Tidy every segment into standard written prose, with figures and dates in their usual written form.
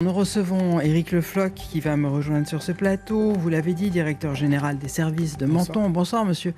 Nous recevons Éric Le Floch qui va me rejoindre sur ce plateau. Vous l'avez dit, directeur général des services de Menton. Bonsoir monsieur.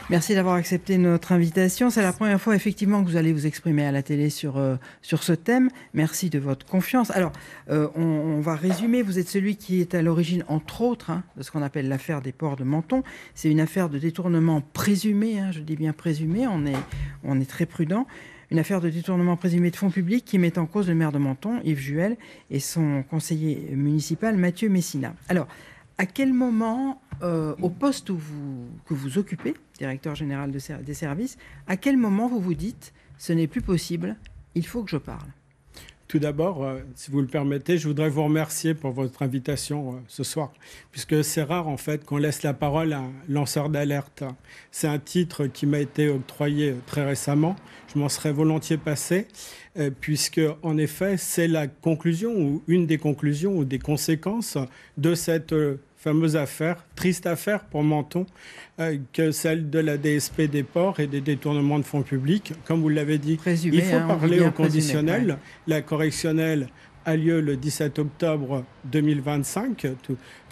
Merci d'avoir accepté notre invitation. C'est la première fois effectivement que vous allez vous exprimer à la télé sur ce thème. Merci de votre confiance. Alors, on va résumer. Vous êtes celui qui est à l'origine, entre autres, de ce qu'on appelle l'affaire des ports de Menton. C'est une affaire de détournement présumé, je dis bien présumé, on est très prudent. Une affaire de détournement présumé de fonds publics qui met en cause le maire de Menton, Yves Juel, et son conseiller municipal, Mathieu Messina. Alors, à quel moment, au poste que vous occupez, directeur général des services, à quel moment vous vous dites « ce n'est plus possible, il faut que je parle » ? Tout d'abord, si vous le permettez, je voudrais vous remercier pour votre invitation ce soir, puisque c'est rare en fait qu'on laisse la parole à un lanceur d'alerte. C'est un titre qui m'a été octroyé très récemment. Je m'en serais volontiers passé, puisque en effet, c'est la conclusion ou une des conclusions ou des conséquences de cette fameuse affaire, triste affaire pour Menton, que celle de la DSP des ports et des détournements de fonds publics. Comme vous l'avez dit, présumé, il faut parler au conditionnel. Présumé, ouais. La correctionnelle a lieu le 17 octobre 2025.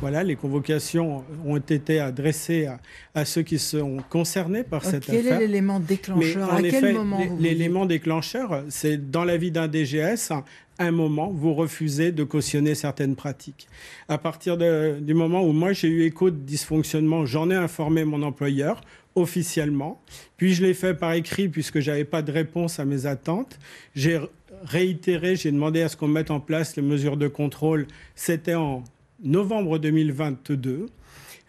Voilà, les convocations ont été adressées à ceux qui sont concernés par cette affaire. Quel est l'élément déclencheur ? Mais à quel moment l'élément déclencheur, c'est dans la vie d'un DGS. Un moment, vous refusez de cautionner certaines pratiques. À partir du moment où moi j'ai eu écho de dysfonctionnement, j'en ai informé mon employeur officiellement, puis je l'ai fait par écrit puisque j'avais pas de réponse à mes attentes. J'ai réitéré, j'ai demandé à ce qu'on mette en place les mesures de contrôle. C'était en novembre 2022.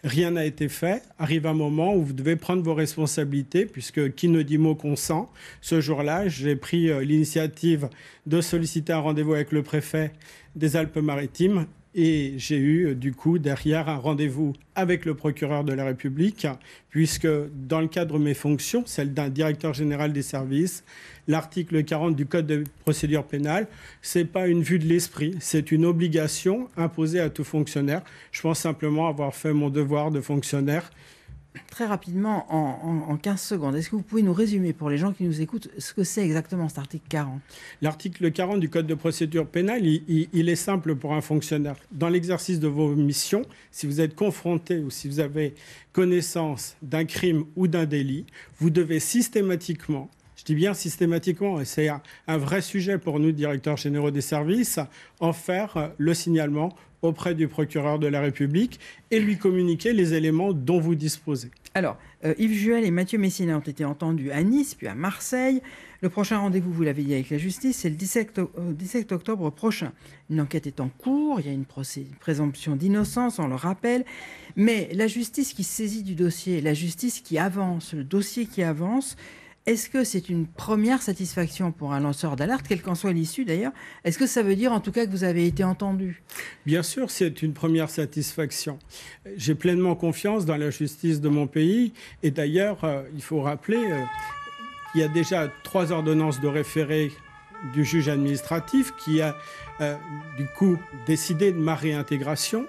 Rien n'a été fait. Arrive un moment où vous devez prendre vos responsabilités, puisque qui ne dit mot consent. Ce jour-là, j'ai pris l'initiative de solliciter un rendez-vous avec le préfet des Alpes-Maritimes et j'ai eu du coup derrière un rendez-vous avec le procureur de la République, puisque dans le cadre de mes fonctions, celle d'un directeur général des services, l'article 40 du Code de procédure pénale, c'est pas une vue de l'esprit, c'est une obligation imposée à tout fonctionnaire. Je pense simplement avoir fait mon devoir de fonctionnaire. Très rapidement, en 15 secondes, est-ce que vous pouvez nous résumer pour les gens qui nous écoutent ce que c'est exactement cet article 40 ? L'article 40 du Code de procédure pénale, il est simple pour un fonctionnaire. Dans l'exercice de vos missions, si vous êtes confronté ou si vous avez connaissance d'un crime ou d'un délit, vous devez systématiquement, je dis bien systématiquement, et c'est un vrai sujet pour nous, directeurs généraux des services, en faire le signalement auprès du procureur de la République et lui communiquer les éléments dont vous disposez. Alors, Yves Juel et Mathieu Messina ont été entendus à Nice, puis à Marseille. Le prochain rendez-vous, vous l'avez dit, avec la justice, c'est le 17 octobre prochain. Une enquête est en cours, il y a une présomption d'innocence, on le rappelle. Mais la justice qui saisit du dossier, la justice qui avance, le dossier qui avance, est-ce que c'est une première satisfaction pour un lanceur d'alerte, quelle qu'en soit l'issue d'ailleurs ? Est-ce que ça veut dire en tout cas que vous avez été entendu ? Bien sûr, c'est une première satisfaction. J'ai pleinement confiance dans la justice de mon pays. Et d'ailleurs, il faut rappeler qu'il y a déjà 3 ordonnances de référé du juge administratif qui a du coup décidé de ma réintégration.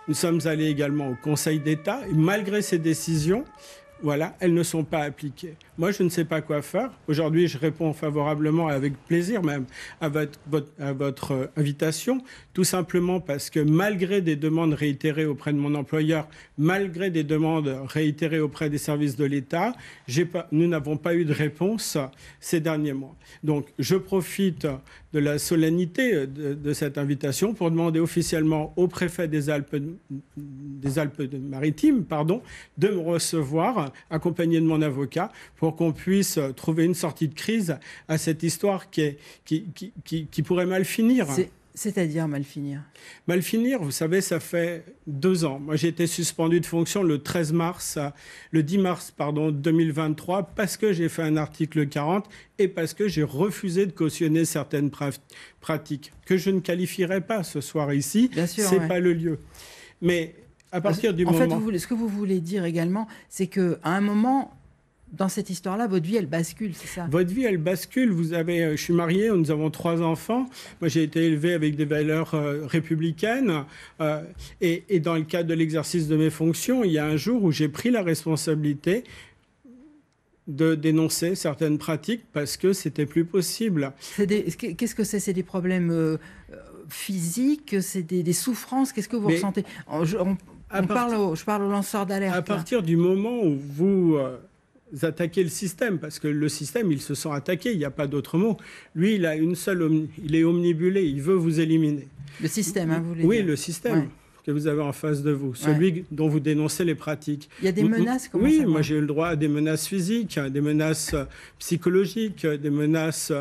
Nous sommes allés également au Conseil d'État. Et malgré ces décisions, voilà, elles ne sont pas appliquées. Moi, je ne sais pas quoi faire. Aujourd'hui, je réponds favorablement, avec plaisir même, à votre invitation, tout simplement parce que malgré des demandes réitérées auprès de mon employeur, malgré des demandes réitérées auprès des services de l'État, nous n'avons pas eu de réponse ces derniers mois. Donc, je profite de la solennité de cette invitation pour demander officiellement au préfet des Alpes-Maritimes, de me recevoir, accompagné de mon avocat, pour qu'on puisse trouver une sortie de crise à cette histoire qui pourrait mal finir. C'est-à-dire mal finir ? Mal finir, vous savez, ça fait 2 ans. Moi, j'ai été suspendu de fonction le 10 mars 2023 parce que j'ai fait un article 40 et parce que j'ai refusé de cautionner certaines pratiques que je ne qualifierai pas ce soir ici. Bien sûr, c'est pas le lieu. Mais à partir du moment... En fait, ce que vous voulez dire également, c'est qu'à un moment... Dans cette histoire-là, votre vie, elle bascule, c'est ça ? Votre vie, elle bascule. Je suis marié, nous avons 3 enfants. Moi, j'ai été élevé avec des valeurs républicaines. Et dans le cadre de l'exercice de mes fonctions, il y a un jour où j'ai pris la responsabilité de dénoncer certaines pratiques parce que c'était plus possible. Qu'est-ce que c'est ? C'est des problèmes physique, c'est des souffrances. Qu'est-ce que vous ressentez? Je parle aux lanceurs d'alerte. À partir du moment où vous attaquez le système, parce que le système, il se sent attaqué, il n'y a pas d'autre mot. Lui, il a il est omnibulé, il veut vous éliminer. Le système, vous voulez dire. Oui, le système. Ouais. Que vous avez en face de vous, celui dont vous dénoncez les pratiques. Il y a des menaces? Oui, moi j'ai eu le droit à des menaces physiques, des menaces psychologiques, des menaces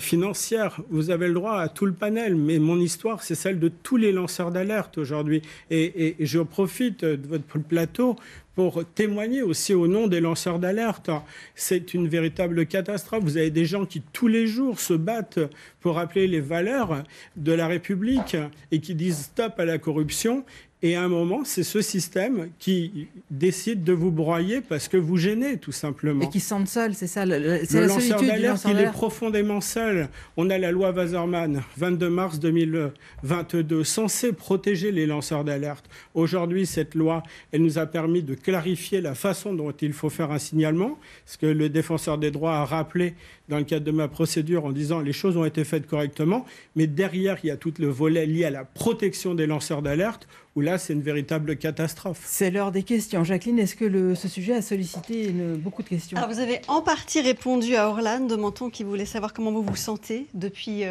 financières. Vous avez le droit à tout le panel, mais mon histoire, c'est celle de tous les lanceurs d'alerte aujourd'hui. Et je profite de votre plateau pour témoigner aussi au nom des lanceurs d'alerte. C'est une véritable catastrophe. Vous avez des gens qui, tous les jours, se battent pour rappeler les valeurs de la République et qui disent stop à la corruption. Et à un moment, c'est ce système qui décide de vous broyer parce que vous gênez, tout simplement. Et qui se sentent seuls, c'est ça. Le lanceur d'alerte, il est profondément seul. On a la loi Wasserman, 22 mars 2022, censée protéger les lanceurs d'alerte. Aujourd'hui, cette loi, elle nous a permis de clarifier la façon dont il faut faire un signalement, ce que le défenseur des droits a rappelé dans le cadre de ma procédure en disant les choses ont été faites correctement, mais derrière, il y a tout le volet lié à la protection des lanceurs d'alerte, où là, c'est une véritable catastrophe. C'est l'heure des questions. Jacqueline, est-ce que ce sujet a sollicité beaucoup de questions? Alors, vous avez en partie répondu à Orlane de Menton qui voulait savoir comment vous vous sentez depuis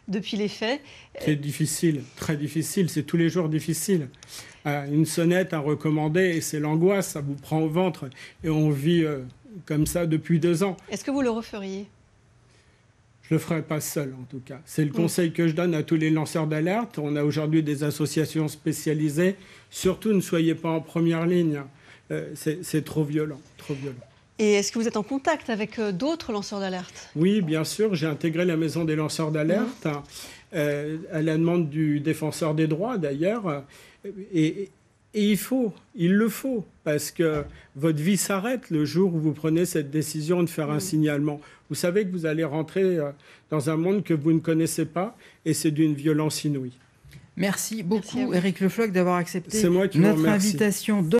les faits. C'est difficile, très difficile, c'est tous les jours difficile. Une sonnette, un recommandé, et c'est l'angoisse, ça vous prend au ventre. Et on vit comme ça depuis 2 ans. Est-ce que vous le referiez ? Je ne le ferai pas seul, en tout cas. C'est le conseil que je donne à tous les lanceurs d'alerte. On a aujourd'hui des associations spécialisées. Surtout, ne soyez pas en première ligne. C'est trop violent, trop violent. Et est-ce que vous êtes en contact avec d'autres lanceurs d'alerte? Oui, bien sûr. J'ai intégré la maison des lanceurs d'alerte, à la demande du défenseur des droits, d'ailleurs. Et il le faut, parce que votre vie s'arrête le jour où vous prenez cette décision de faire un signalement. Vous savez que vous allez rentrer dans un monde que vous ne connaissez pas, et c'est d'une violence inouïe. Merci beaucoup, Éric Le Floch, d'avoir accepté notre invitation.